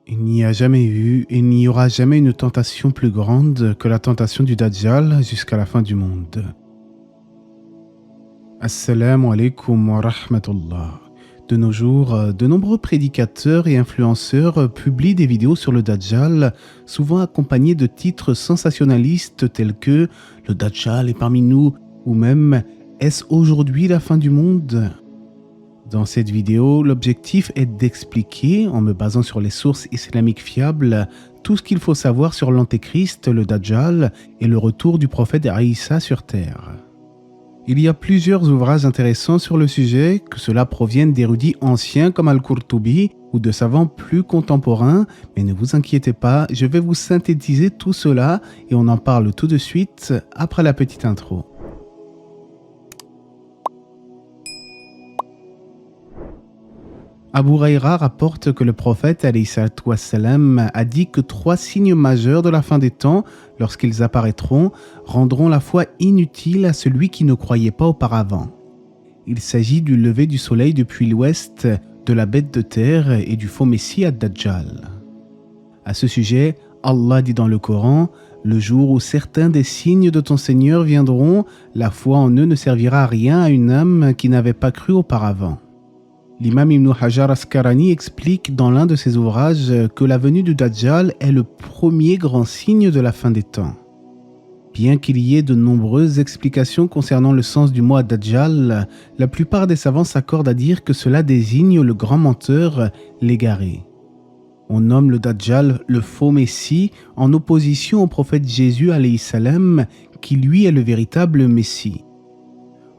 Il n'y a jamais eu et il n'y aura jamais une tentation plus grande que la tentation du Dajjal jusqu'à la fin du monde. Assalamu alaikum wa rahmatullah. De nos jours, de nombreux prédicateurs et influenceurs publient des vidéos sur le Dajjal, souvent accompagnés de titres sensationnalistes tels que « Le Dajjal est parmi nous » ou même « Est-ce aujourd'hui la fin du monde ?» Dans cette vidéo, l'objectif est d'expliquer, en me basant sur les sources islamiques fiables, tout ce qu'il faut savoir sur l'Antéchrist, le Dajjal et le retour du prophète Isa sur Terre. Il y a plusieurs ouvrages intéressants sur le sujet, que cela provienne d'érudits anciens comme Al-Qurtubi ou de savants plus contemporains, mais ne vous inquiétez pas, je vais vous synthétiser tout cela et on en parle tout de suite après la petite intro. Abu Huraïra rapporte que le prophète wassalam, a dit que 3 signes majeurs de la fin des temps, lorsqu'ils apparaîtront, rendront la foi inutile à celui qui ne croyait pas auparavant. Il s'agit du lever du soleil depuis l'ouest, de la bête de terre et du faux messie ad-Dajjal. À ce sujet, Allah dit dans le Coran « Le jour où certains des signes de ton Seigneur viendront, la foi en eux ne servira à rien à une âme qui n'avait pas cru auparavant. » L'imam Ibn Hajar Asqalani explique dans l'un de ses ouvrages que la venue du Dajjal est le premier grand signe de la fin des temps. Bien qu'il y ait de nombreuses explications concernant le sens du mot Dajjal, la plupart des savants s'accordent à dire que cela désigne le grand menteur, l'égaré. On nomme le Dajjal le faux messie en opposition au prophète Jésus alayhi salam, qui lui est le véritable messie.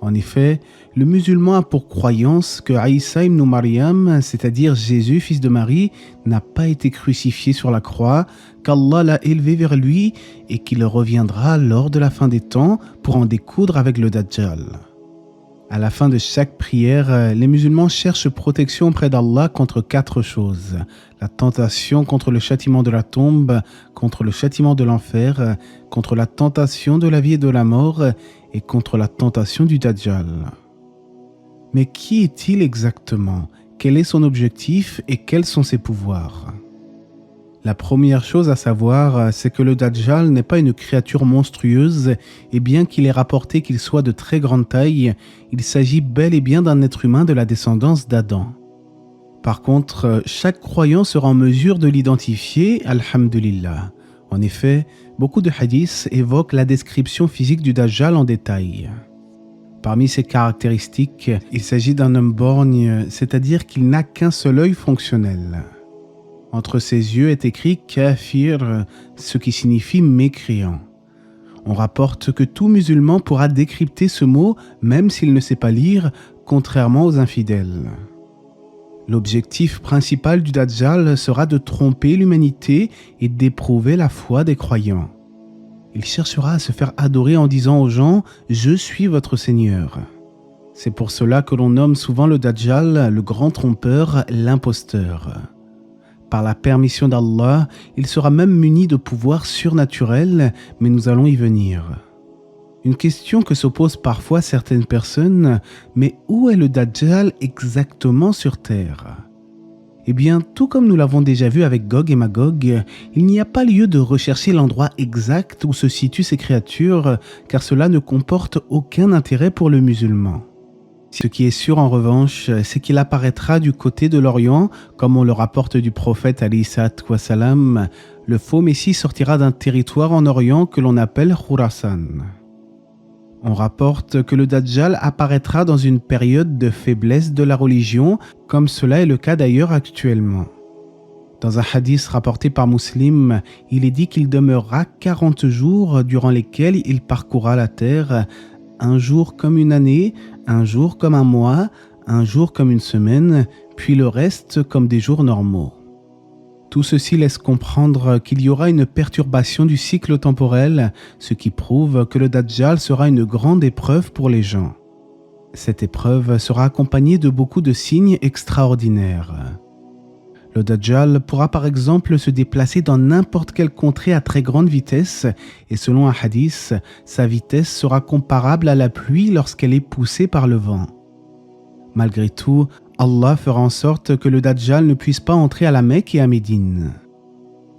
En effet, le musulman a pour croyance que Isa ibn Maryam, c'est-à-dire Jésus, fils de Marie, n'a pas été crucifié sur la croix, qu'Allah l'a élevé vers lui et qu'il reviendra lors de la fin des temps pour en découdre avec le Dajjal. À la fin de chaque prière, les musulmans cherchent protection auprès d'Allah contre 4 choses. La tentation contre le châtiment de la tombe, contre le châtiment de l'enfer, contre la tentation de la vie et de la mort et contre la tentation du Dajjal. Mais qui est-il exactement? Quel est son objectif et quels sont ses pouvoirs? La première chose à savoir, c'est que le Dajjal n'est pas une créature monstrueuse et bien qu'il est rapporté qu'il soit de très grande taille, il s'agit bel et bien d'un être humain de la descendance d'Adam. Par contre, chaque croyant sera en mesure de l'identifier, alhamdulillah. En effet, beaucoup de hadiths évoquent la description physique du Dajjal en détail. Parmi ses caractéristiques, il s'agit d'un homme borgne, c'est-à-dire qu'il n'a qu'un seul œil fonctionnel. Entre ses yeux est écrit « kafir », ce qui signifie « mécréant ». On rapporte que tout musulman pourra décrypter ce mot même s'il ne sait pas lire, contrairement aux infidèles. L'objectif principal du Dajjal sera de tromper l'humanité et d'éprouver la foi des croyants. Il cherchera à se faire adorer en disant aux gens « Je suis votre Seigneur ». C'est pour cela que l'on nomme souvent le Dajjal le grand trompeur, l'imposteur. Par la permission d'Allah, il sera même muni de pouvoirs surnaturels, mais nous allons y venir. Une question que se posent parfois certaines personnes, mais où est le Dajjal exactement sur Terre? Eh bien, tout comme nous l'avons déjà vu avec Gog et Magog, il n'y a pas lieu de rechercher l'endroit exact où se situent ces créatures, car cela ne comporte aucun intérêt pour le musulman. Ce qui est sûr en revanche, c'est qu'il apparaîtra du côté de l'Orient, comme on le rapporte du prophète wassalam, le faux messie sortira d'un territoire en Orient que l'on appelle Khurasan. On rapporte que le Dajjal apparaîtra dans une période de faiblesse de la religion, comme cela est le cas d'ailleurs actuellement. Dans un hadith rapporté par Muslim, il est dit qu'il demeurera 40 jours durant lesquels il parcourra la terre, un jour comme une année, un jour comme un mois, un jour comme une semaine, puis le reste comme des jours normaux. Tout ceci laisse comprendre qu'il y aura une perturbation du cycle temporel, ce qui prouve que le Dajjal sera une grande épreuve pour les gens. Cette épreuve sera accompagnée de beaucoup de signes extraordinaires. Le Dajjal pourra par exemple se déplacer dans n'importe quelle contrée à très grande vitesse et selon un hadith, sa vitesse sera comparable à la pluie lorsqu'elle est poussée par le vent. Malgré tout, Allah fera en sorte que le Dajjal ne puisse pas entrer à la Mecque et à Médine.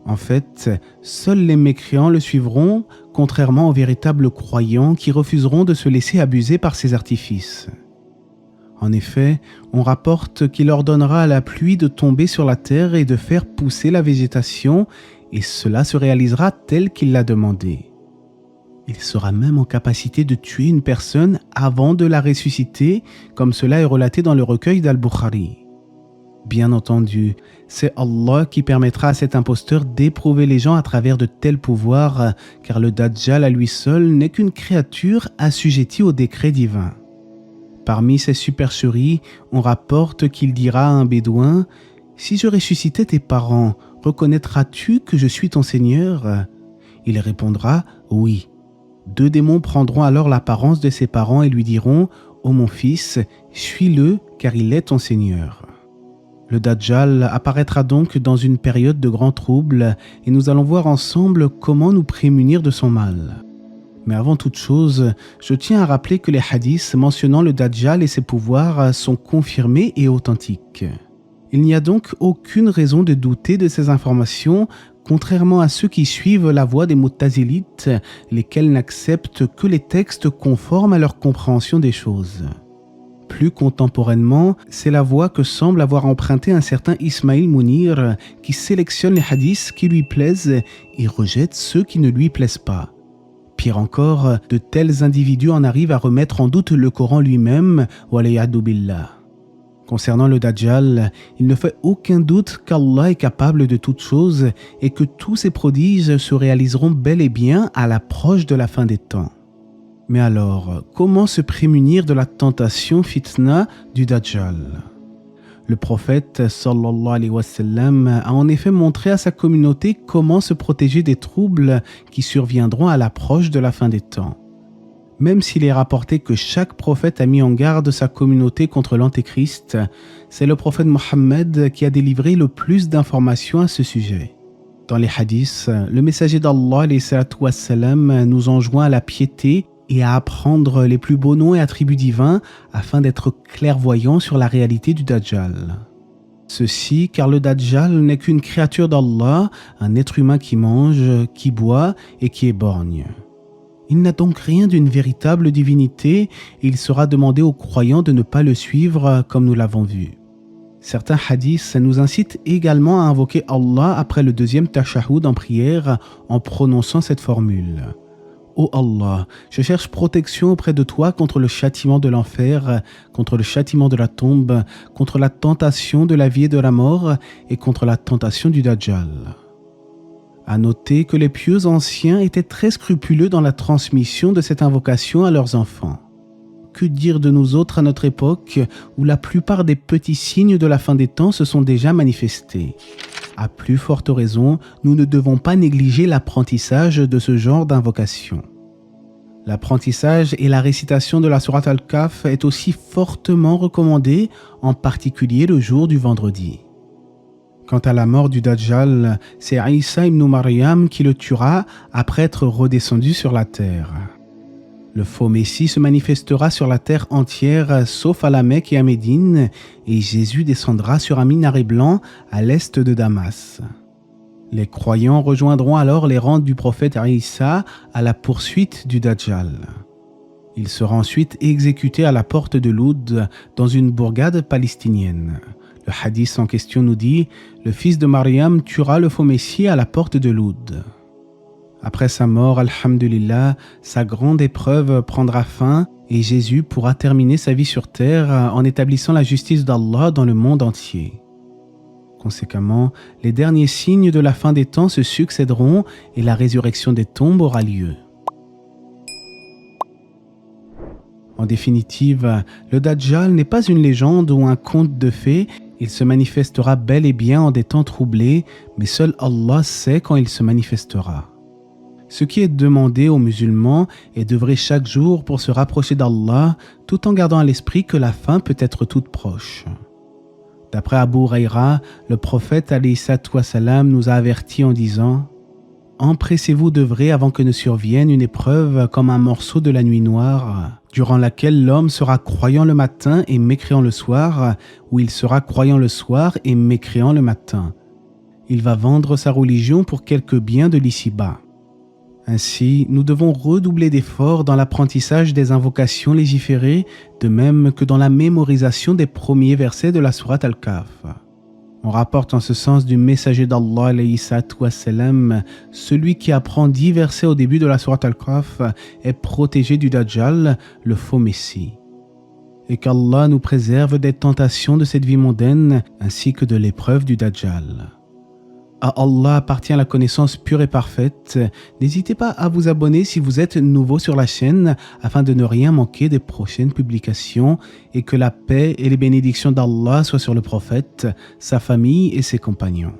En fait, seuls les mécréants le suivront, contrairement aux véritables croyants qui refuseront de se laisser abuser par ses artifices. En effet, on rapporte qu'il ordonnera à la pluie de tomber sur la terre et de faire pousser la végétation, et cela se réalisera tel qu'il l'a demandé. Il sera même en capacité de tuer une personne avant de la ressusciter, comme cela est relaté dans le recueil d'Al-Bukhari. Bien entendu, c'est Allah qui permettra à cet imposteur d'éprouver les gens à travers de tels pouvoirs, car le Dajjal à lui seul n'est qu'une créature assujettie au décret divin. Parmi ses supercheries, on rapporte qu'il dira à un bédouin « Si je ressuscitais tes parents, reconnaîtras-tu que je suis ton Seigneur ?» Il répondra « Oui ». 2 démons prendront alors l'apparence de ses parents et lui diront « Ô mon fils, suis-le, car il est ton Seigneur ». Le Dajjal apparaîtra donc dans une période de grand trouble et nous allons voir ensemble comment nous prémunir de son mal. Mais avant toute chose, je tiens à rappeler que les hadiths mentionnant le Dajjal et ses pouvoirs sont confirmés et authentiques. Il n'y a donc aucune raison de douter de ces informations, contrairement à ceux qui suivent la voie des Mu'tazilites, lesquels n'acceptent que les textes conformes à leur compréhension des choses. Plus contemporainement, c'est la voie que semble avoir emprunté un certain Ismail Mounir, qui sélectionne les hadiths qui lui plaisent et rejette ceux qui ne lui plaisent pas. Pire encore, de tels individus en arrivent à remettre en doute le Coran lui-même, waliyadu billah. Concernant le Dajjal, il ne fait aucun doute qu'Allah est capable de toutes choses et que tous ses prodiges se réaliseront bel et bien à l'approche de la fin des temps. Mais alors, comment se prémunir de la tentation fitna du Dajjal ? Le prophète sallallahu alayhi wa sallam a en effet montré à sa communauté comment se protéger des troubles qui surviendront à l'approche de la fin des temps. Même s'il est rapporté que chaque prophète a mis en garde sa communauté contre l'antéchrist, c'est le prophète Mohammed qui a délivré le plus d'informations à ce sujet. Dans les hadiths, le messager d'Allah alayhi salatu wa salam, nous enjoint à la piété et à apprendre les plus beaux noms et attributs divins afin d'être clairvoyants sur la réalité du Dajjal. Ceci car le Dajjal n'est qu'une créature d'Allah, un être humain qui mange, qui boit et qui est borgne. Il n'a donc rien d'une véritable divinité et il sera demandé aux croyants de ne pas le suivre comme nous l'avons vu. Certains hadiths nous incitent également à invoquer Allah après le 2e tashahhud en prière en prononçant cette formule. Ô Allah, je cherche protection auprès de toi contre le châtiment de l'enfer, contre le châtiment de la tombe, contre la tentation de la vie et de la mort et contre la tentation du Dajjal. À noter que les pieux anciens étaient très scrupuleux dans la transmission de cette invocation à leurs enfants. Que dire de nous autres à notre époque où la plupart des petits signes de la fin des temps se sont déjà manifestés ? À plus forte raison, nous ne devons pas négliger l'apprentissage de ce genre d'invocation. L'apprentissage et la récitation de la sourate Al-Kahf est aussi fortement recommandé, en particulier le jour du vendredi. Quant à la mort du Dajjal, c'est Isa ibn Maryam qui le tuera après être redescendu sur la terre. Le faux Messie se manifestera sur la terre entière, sauf à la Mecque et à Médine, et Jésus descendra sur un minaret blanc à l'est de Damas. Les croyants rejoindront alors les rangs du prophète Isa à la poursuite du Dajjal. Il sera ensuite exécuté à la porte de Loud, dans une bourgade palestinienne. Le hadith en question nous dit « Le fils de Maryam tuera le faux Messie à la porte de Loud ». Après sa mort, alhamdulillah, sa grande épreuve prendra fin et Jésus pourra terminer sa vie sur terre en établissant la justice d'Allah dans le monde entier. Conséquemment, les derniers signes de la fin des temps se succéderont et la résurrection des tombes aura lieu. En définitive, le Dajjal n'est pas une légende ou un conte de fées, il se manifestera bel et bien en des temps troublés, mais seul Allah sait quand il se manifestera. Ce qui est demandé aux musulmans est d'œuvrer chaque jour pour se rapprocher d'Allah, tout en gardant à l'esprit que la fin peut être toute proche. D'après Abu Huraira, le prophète alayhi salatu wa salam nous a avertis en disant « Empressez-vous d'œuvrer avant que ne survienne une épreuve comme un morceau de la nuit noire. durant laquelle l'homme sera croyant le matin et mécréant le soir, ou il sera croyant le soir et mécréant le matin. Il va vendre sa religion pour quelques biens de l'ici-bas. Ainsi, nous devons redoubler d'efforts dans l'apprentissage des invocations légiférées, de même que dans la mémorisation des premiers versets de la sourate Al-Kahf. On rapporte en ce sens du messager d'Allah, alayhi salatu wassalam, celui qui apprend 10 versets au début de la sourate Al-Kahf est protégé du Dajjal, le faux messie. Et qu'Allah nous préserve des tentations de cette vie mondaine ainsi que de l'épreuve du Dajjal. À Allah appartient la connaissance pure et parfaite. N'hésitez pas à vous abonner si vous êtes nouveau sur la chaîne afin de ne rien manquer des prochaines publications et que la paix et les bénédictions d'Allah soient sur le prophète, sa famille et ses compagnons.